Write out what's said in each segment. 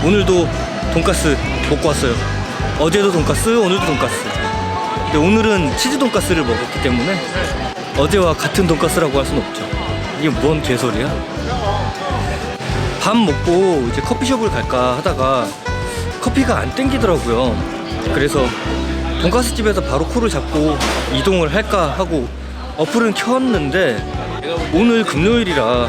오늘도 돈가스 먹고 왔어요. 어제도 돈가스, 오늘도 돈가스. 근데 오늘은 치즈 돈가스를 먹었기 때문에 어제와 같은 돈가스라고 할 순 없죠. 이게 뭔 개소리야? 밥 먹고 이제 커피숍을 갈까 하다가 커피가 안 땡기더라고요. 그래서 돈가스 집에서 바로 콜을 잡고 이동을 할까 하고 어플은 켰는데 오늘 금요일이라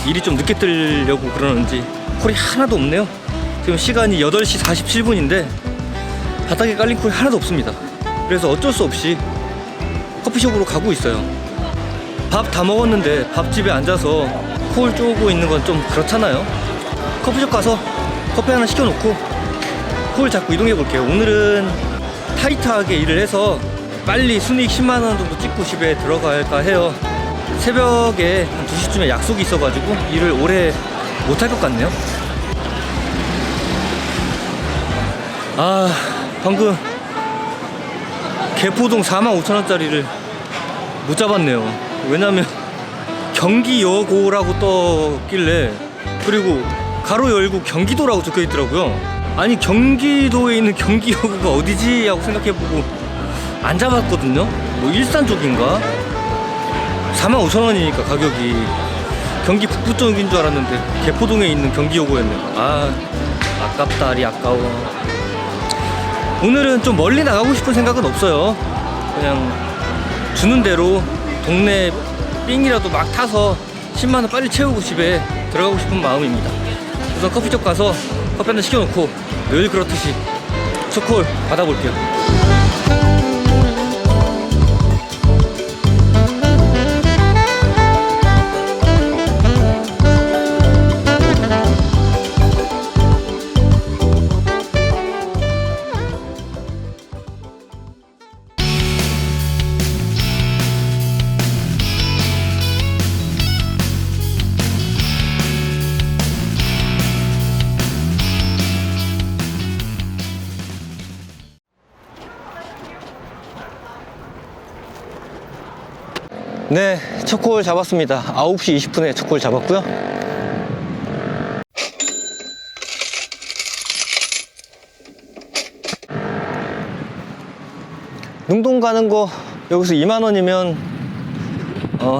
일이 좀 늦게 뜨려고 그러는지 콜이 하나도 없네요. 지금 시간이 8시 47분인데 바닥에 깔린 콜이 하나도 없습니다. 그래서 어쩔 수 없이 커피숍으로 가고 있어요. 밥 다 먹었는데 밥집에 앉아서 콜 쪼고 있는 건 좀 그렇잖아요. 커피숍 가서 커피 하나 시켜놓고 콜 잡고 이동해 볼게요. 오늘은 타이트하게 일을 해서 빨리 순이익 10만원 정도 찍고 집에 들어갈까 해요. 새벽에 한 2시쯤에 약속이 있어가지고 일을 오래 못할 것 같네요. 방금 개포동 45,000원짜리를 못 잡았네요. 왜냐면 경기여고라고 떴길래, 그리고 가로 열고 경기도라고 적혀 있더라고요. 아니 경기도에 있는 경기여고가 어디지? 하고 생각해보고 안 잡았거든요. 뭐 일산 쪽인가? 45,000원이니까 가격이 경기 북부 쪽인 줄 알았는데 개포동에 있는 경기여고였네요. 아깝다, 아까워. 오늘은 좀 멀리 나가고 싶은 생각은 없어요. 그냥 주는 대로 동네 삥이라도 막 타서 10만원 빨리 채우고 집에 들어가고 싶은 마음입니다. 우선 커피숍 가서 커피 한잔 시켜놓고 늘 그렇듯이 초콜 받아볼게요. 네, 초콜 잡았습니다. 9시 20분에 초콜 잡았고요. 능동 가는 거 여기서 2만원이면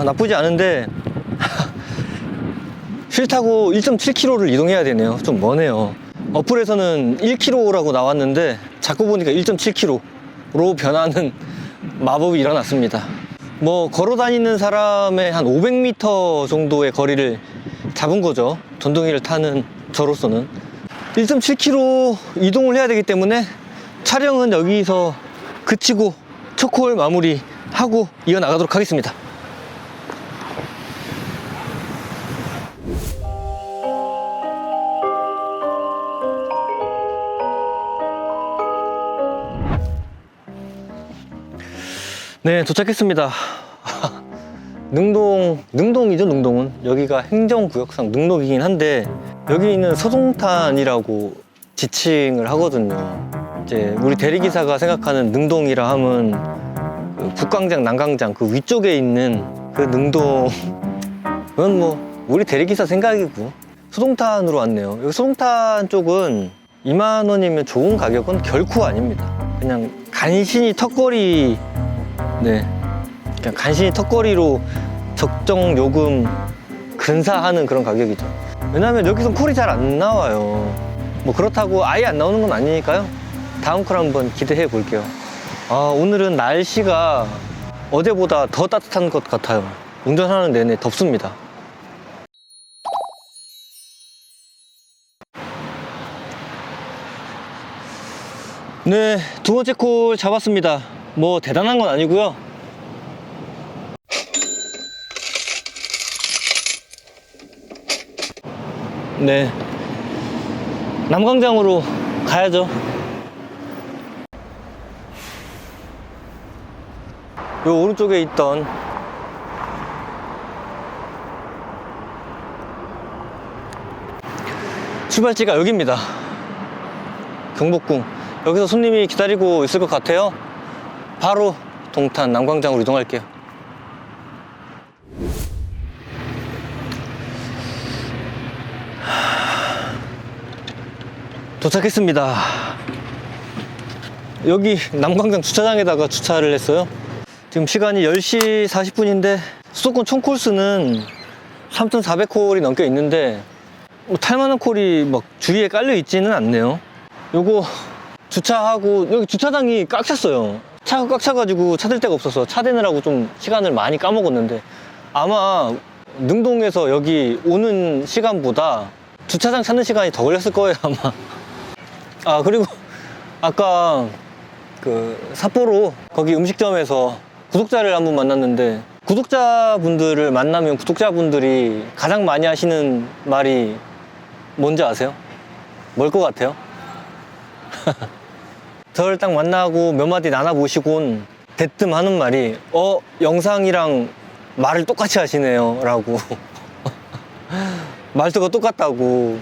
나쁘지 않은데 싫다고 1.7km를 이동해야 되네요. 좀 머네요. 어플에서는 1km라고 나왔는데 자꾸 보니까 1.7km로 변하는 마법이 일어났습니다. 뭐 걸어 다니는 사람의 한 500m 정도의 거리를 잡은 거죠. 전동기를 타는 저로서는 1.7km 이동을 해야 되기 때문에 촬영은 여기서 그치고 초콜 마무리하고 이어나가도록 하겠습니다. 네, 도착했습니다. 능동이죠. 능동은 여기가 행정구역상 능동이긴 한데 여기 있는 소송탄이라고 지칭을 하거든요. 이제 우리 대리기사가 생각하는 능동이라 하면 그 북광장 남광장 그 위쪽에 있는 그 능동은 뭐 우리 대리기사 생각이고, 소송탄으로 왔네요. 여기 소송탄 쪽은 2만원이면 좋은 가격은 결코 아닙니다. 그냥 간신히 턱걸이, 네, 그냥 간신히 턱걸이로 적정 요금 근사하는 그런 가격이죠. 왜냐면 여기선 콜이 잘 안 나와요. 뭐 그렇다고 아예 안 나오는 건 아니니까요. 다음 콜 한번 기대해 볼게요. 오늘은 날씨가 어제보다 더 따뜻한 것 같아요. 운전하는 내내 덥습니다. 네, 두 번째 콜 잡았습니다. 뭐 대단한 건 아니고요. 네, 남광장으로 가야죠. 요 오른쪽에 있던 출발지가 여기입니다. 경복궁. 여기서 손님이 기다리고 있을 것 같아요. 바로 동탄 남광장으로 이동할게요. 도착했습니다. 여기 남광장 주차장에다가 주차를 했어요. 지금 시간이 10시 40분인데 수도권 총 콜수는 3,400콜이 넘게 있는데 뭐 탈만한 콜이 막 주위에 깔려 있지는 않네요. 요거 주차하고 여기 주차장이 꽉 찼어요. 차가 꽉 차가지고 찾을 데가 없어서 차 대느라고 좀 시간을 많이 까먹었는데 아마 능동에서 여기 오는 시간보다 주차장 찾는 시간이 더 걸렸을 거예요 아마. 아 그리고 아까 그 삿포로 거기 음식점에서 구독자를 한 분 만났는데 구독자분들을 만나면 구독자분들이 가장 많이 하시는 말이 뭔지 아세요? 뭘 것 같아요? 저를 딱 만나고 몇 마디 나눠보시곤 대뜸 하는 말이 영상이랑 말을 똑같이 하시네요 라고. 말투가 똑같다고.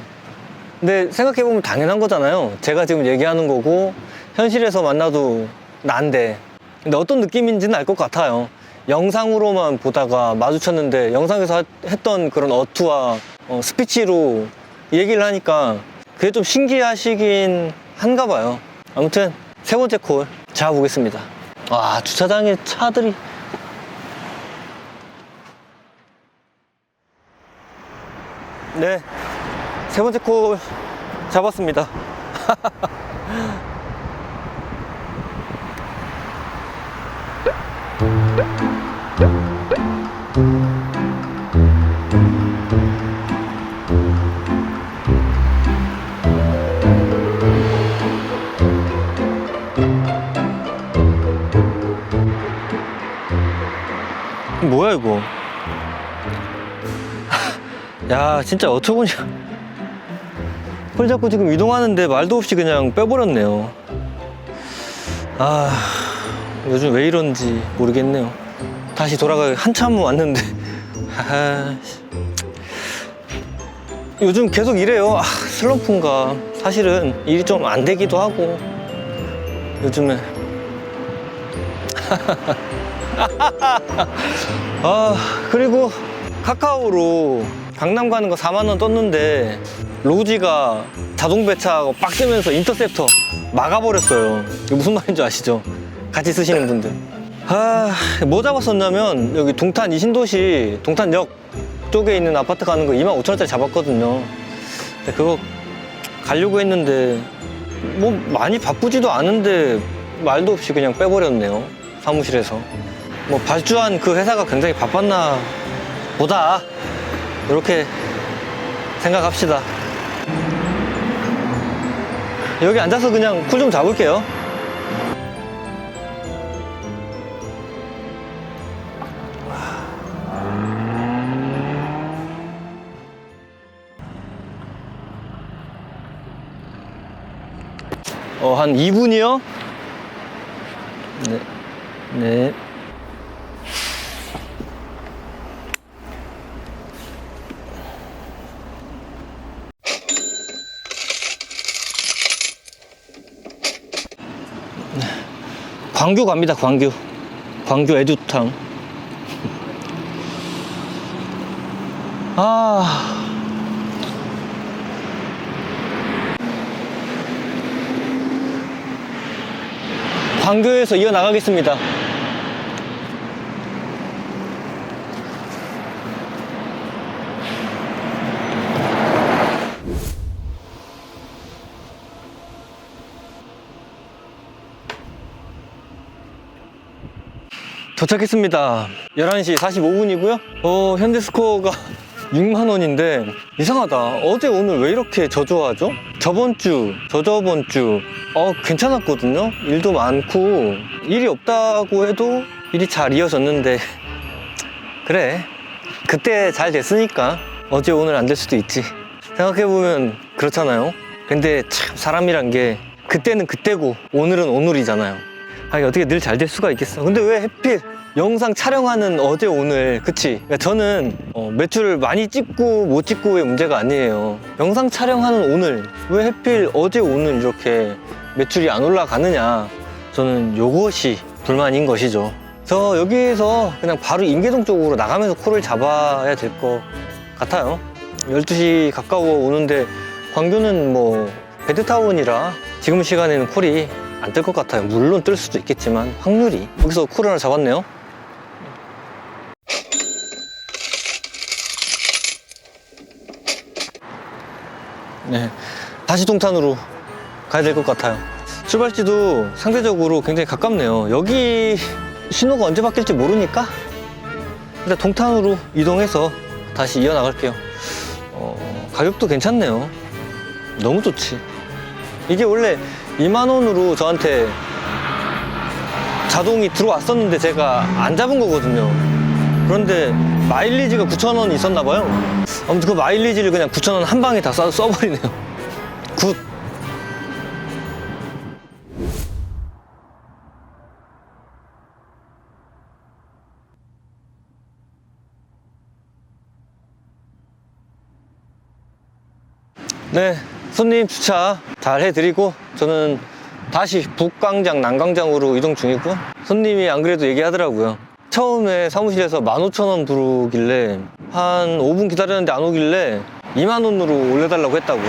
근데 생각해보면 당연한 거잖아요. 제가 지금 얘기하는 거고 현실에서 만나도 난데. 근데 어떤 느낌인지는 알 것 같아요. 영상으로만 보다가 마주쳤는데 영상에서 했던 그런 어투와 스피치로 얘기를 하니까 그게 좀 신기하시긴 한가 봐요. 아무튼 세 번째 콜 잡아보겠습니다. 와, 주차장에 차들이. 네, 세 번째 콜 잡았습니다. 뭐야 이거. 야 진짜 어처구니. 폴 잡고 지금 이동하는데 말도 없이 그냥 빼버렸네요. 아 요즘 왜 이런지 모르겠네요. 다시 돌아가 한참 왔는데. 요즘 계속 이래요. 슬럼프인가. 사실은 일이 좀 안 되기도 하고 요즘에. 그리고 카카오로 강남 가는 거 4만 원 떴는데 로지가 자동 배차하고 빡 뜨면서 인터셉터 막아버렸어요. 이게 무슨 말인지 아시죠? 같이 쓰시는 분들. 뭐 잡았었냐면 여기 동탄 이신도시 동탄역 쪽에 있는 아파트 가는 거 25,000원짜리 잡았거든요. 근데 그거 가려고 했는데 뭐 많이 바쁘지도 않은데 말도 없이 그냥 빼버렸네요. 사무실에서. 뭐 발주한 그 회사가 굉장히 바빴나 보다 이렇게 생각합시다. 여기 앉아서 그냥 쿨 좀 잡을게요. 한 2분이요? 네. 네. 광교 갑니다. 광교 애주탕. 광교에서 이어나가겠습니다. 도착했습니다. 11시 45분이고요. 현대스코어가 6만 원인데 이상하다. 어제 오늘 왜 이렇게 저조하죠? 저번 주, 저저번 주 괜찮았거든요. 일도 많고 일이 없다고 해도 일이 잘 이어졌는데 그래 그때 잘 됐으니까 어제 오늘 안 될 수도 있지. 생각해보면 그렇잖아요. 근데 참 사람이란 게 그때는 그때고 오늘은 오늘이잖아요. 어떻게 늘 잘 될 수가 있겠어. 근데 왜 하필 영상 촬영하는 어제 오늘, 그치? 그러니까 저는 매출을 많이 찍고 못 찍고의 문제가 아니에요. 영상 촬영하는 오늘 왜 하필 어제 오늘 이렇게 매출이 안 올라가느냐, 저는 요것이 불만인 것이죠. 저 여기에서 그냥 바로 임계동 쪽으로 나가면서 콜을 잡아야 될 것 같아요. 12시 가까워 오는데 광교는 뭐 베드타운이라 지금 시간에는 콜이 안 뜰 것 같아요. 물론 뜰 수도 있겠지만 확률이. 여기서 콜 하나 잡았네요. 네, 다시 동탄으로 가야 될 것 같아요. 출발지도 상대적으로 굉장히 가깝네요. 여기 신호가 언제 바뀔지 모르니까 일단 동탄으로 이동해서 다시 이어나갈게요. 가격도 괜찮네요. 너무 좋지. 이게 원래 2만 원으로 저한테 자동이 들어왔었는데 제가 안 잡은 거거든요. 그런데 마일리지가 9,000원 있었나 봐요. 아무튼 그 마일리지를 그냥 9,000원 한 방에 다 써버리네요. 굿. 네, 손님 주차 잘 해드리고 저는 다시 북광장, 남광장으로 이동 중이고, 손님이 안 그래도 얘기하더라고요. 처음에 사무실에서 15,000원 부르길래 한 5분 기다렸는데 안 오길래 2만 원으로 올려달라고 했다고.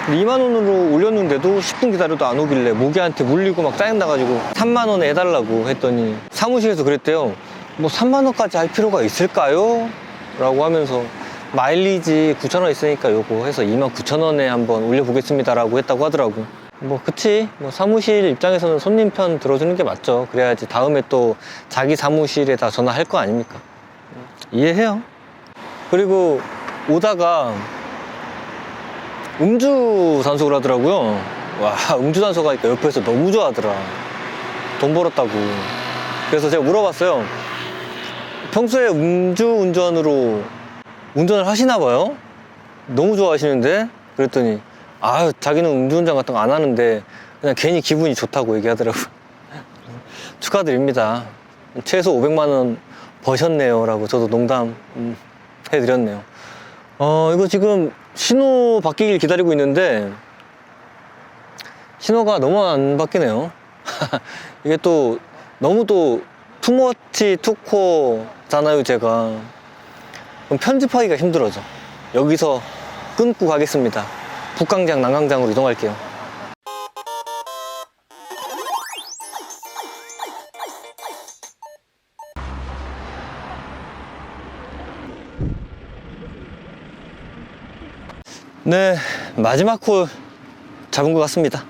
2만 원으로 올렸는데도 10분 기다려도 안 오길래 모기한테 물리고 막 짜증나가지고 3만 원에 해달라고 했더니 사무실에서 그랬대요. 뭐 3만 원까지 할 필요가 있을까요? 라고 하면서 마일리지 9,000원 있으니까 요거 해서 29,000원에 한번 올려보겠습니다 라고 했다고 하더라고. 뭐 그치, 뭐 사무실 입장에서는 손님 편 들어주는 게 맞죠. 그래야지 다음에 또 자기 사무실에다 전화할 거 아닙니까. 이해해요. 그리고 오다가 음주 단속을 하더라고요. 와, 음주 단속 하니까 옆에서 너무 좋아하더라. 돈 벌었다고. 그래서 제가 물어봤어요. 평소에 음주운전으로 운전을 하시나 봐요? 너무 좋아하시는데? 그랬더니 자기는 음주운전 같은 거 안 하는데 그냥 괜히 기분이 좋다고 얘기하더라고요. 축하드립니다. 최소 500만 원 버셨네요 라고 저도 농담 해드렸네요. 이거 지금 신호 바뀌길 기다리고 있는데 신호가 너무 안 바뀌네요. 이게 또 너무 또 투머치 투코잖아요 제가. 그럼 편집하기가 힘들어져. 여기서 끊고 가겠습니다. 북광장, 남광장으로 이동할게요. 네, 마지막 콜 잡은 것 같습니다.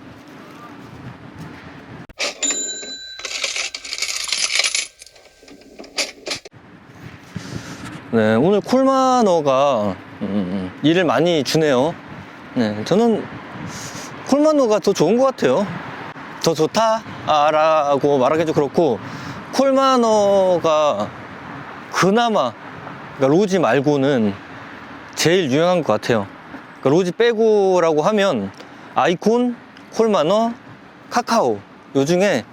네, 오늘 콜마너가 일을 많이 주네요. 네, 저는 콜마너가 더 좋은 것 같아요. 더 좋다? 라고 말하기 좀 그렇고, 콜마너가 그나마, 그러니까 로지 말고는 제일 유용한 것 같아요. 그러니까 로지 빼고라고 하면 아이콘, 콜마너, 카카오, 요 중에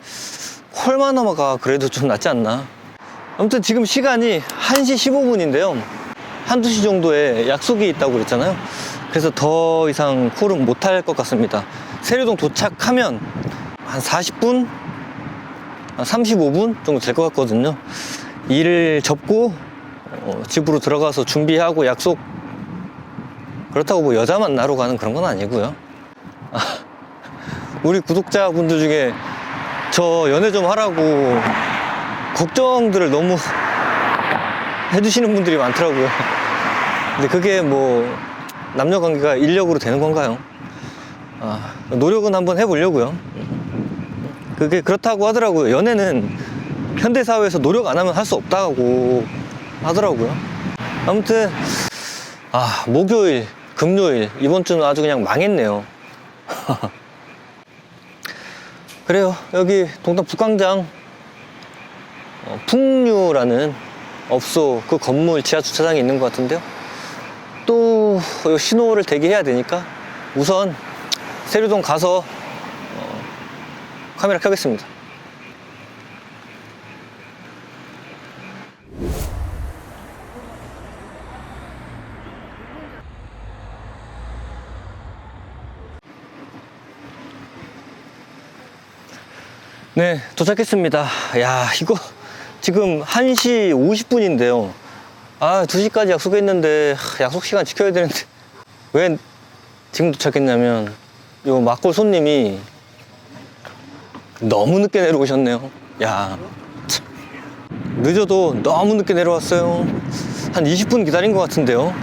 콜마너가 그래도 좀 낫지 않나. 아무튼 지금 시간이 1시 15분인데요 한두 시 정도에 약속이 있다고 그랬잖아요. 그래서 더 이상 콜은 못할 것 같습니다. 세류동 도착하면 한 40분? 한 35분 정도 될 것 같거든요. 일을 접고 집으로 들어가서 준비하고 약속, 그렇다고 뭐 여자 만나러 가는 그런 건 아니고요. 우리 구독자분들 중에 저 연애 좀 하라고 걱정들을 너무 해주시는 분들이 많더라고요. 근데 그게 뭐 남녀 관계가 인력으로 되는 건가요? 노력은 한번 해보려고요. 그게 그렇다고 하더라고요. 연애는 현대사회에서 노력 안 하면 할 수 없다고 하더라고요. 아무튼 목요일, 금요일 이번 주는 아주 그냥 망했네요. 그래요. 여기 동탄 북광장 풍류라는 업소 그 건물 지하 주차장에 있는 것 같은데요. 또 신호를 대기해야 되니까 우선 세류동 가서 카메라 켜겠습니다. 네, 도착했습니다. 야, 이거 지금 1시 50분인데요 2시까지 약속했는데 약속 시간 지켜야 되는데 왜 지금 도착했냐면 요 막골 손님이 너무 늦게 내려오셨네요. 야, 참. 늦어도 너무 늦게 내려왔어요. 한 20분 기다린 것 같은데요.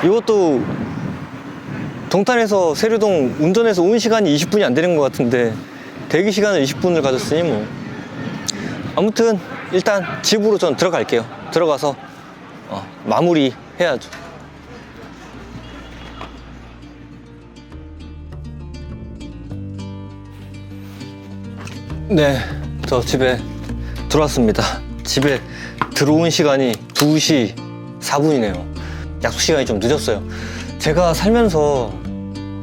이것도 동탄에서 세류동 운전해서 온 시간이 20분이 안 되는 것 같은데 대기 시간을 20분을 가졌으니 뭐. 아무튼 일단 집으로 전 들어갈게요. 들어가서 마무리 해야죠. 네, 저 집에 들어왔습니다. 집에 들어온 시간이 2시 4분이네요. 약속 시간이 좀 늦었어요. 제가 살면서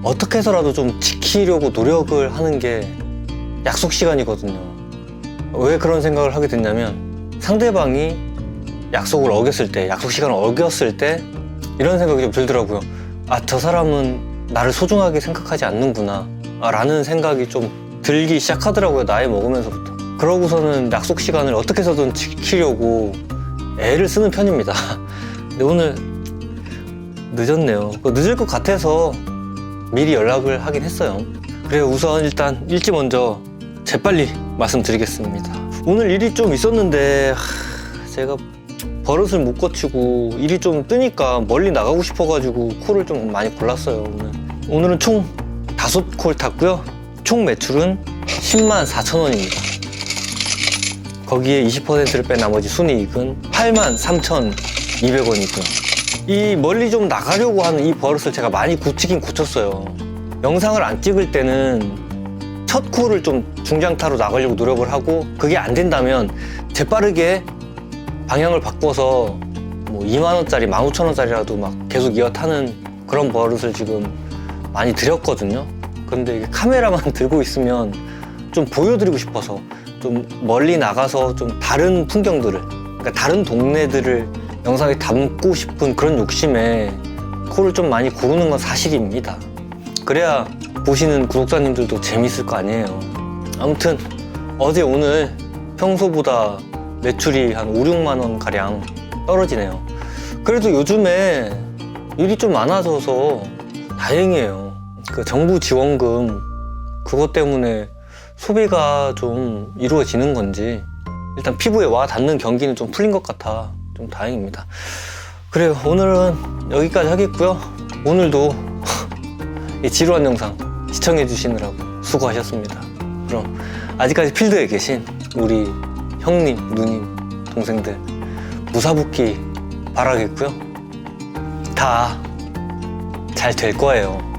어떻게 해서라도 좀 지키려고 노력을 하는 게 약속 시간이거든요. 왜 그런 생각을 하게 됐냐면 상대방이 약속을 어겼을 때, 약속 시간을 어겼을 때 이런 생각이 좀 들더라고요. 아, 저 사람은 나를 소중하게 생각하지 않는구나 라는 생각이 좀 들기 시작하더라고요. 나이 먹으면서부터. 그러고서는 약속 시간을 어떻게 해서든 지키려고 애를 쓰는 편입니다. 근데 오늘 늦었네요. 늦을 것 같아서 미리 연락을 하긴 했어요. 그래요. 우선 일단 일찍 먼저 재빨리 말씀드리겠습니다. 오늘 일이 좀 있었는데 제가 버릇을 못 고치고 일이 좀 뜨니까 멀리 나가고 싶어가지고 콜을 좀 많이 골랐어요. 오늘은 총 5콜 탔고요. 총 매출은 10만 4천 원입니다. 거기에 20%를 뺀 나머지 순이익은 8만 3,200원이고요. 이 멀리 좀 나가려고 하는 이 버릇을 제가 많이 고치긴 고쳤어요. 영상을 안 찍을 때는 첫 콜을 좀 중장타로 나가려고 노력을 하고 그게 안 된다면 재빠르게 방향을 바꿔서 뭐 2만 원짜리, 15,000원짜리라도 막 계속 이어 타는 그런 버릇을 지금 많이 들였거든요. 근데 이게 카메라만 들고 있으면 좀 보여드리고 싶어서 좀 멀리 나가서 좀 다른 풍경들을, 그러니까 다른 동네들을 영상에 담고 싶은 그런 욕심에 콜을 좀 많이 고르는 건 사실입니다. 그래야 보시는 구독자님들도 재밌을 거 아니에요. 아무튼 어제 오늘 평소보다 매출이 한 5, 6만 원 가량 떨어지네요. 그래도 요즘에 일이 좀 많아져서 다행이에요. 그 정부 지원금 그것 때문에 소비가 좀 이루어지는 건지 일단 피부에 와 닿는 경기는 좀 풀린 것 같아 좀 다행입니다. 그래요. 오늘은 여기까지 하겠고요. 오늘도 이 지루한 영상 시청해 주시느라고 수고하셨습니다. 그럼 아직까지 필드에 계신 우리 형님, 누님, 동생들 무사복귀 바라겠고요. 다 잘 될 거예요.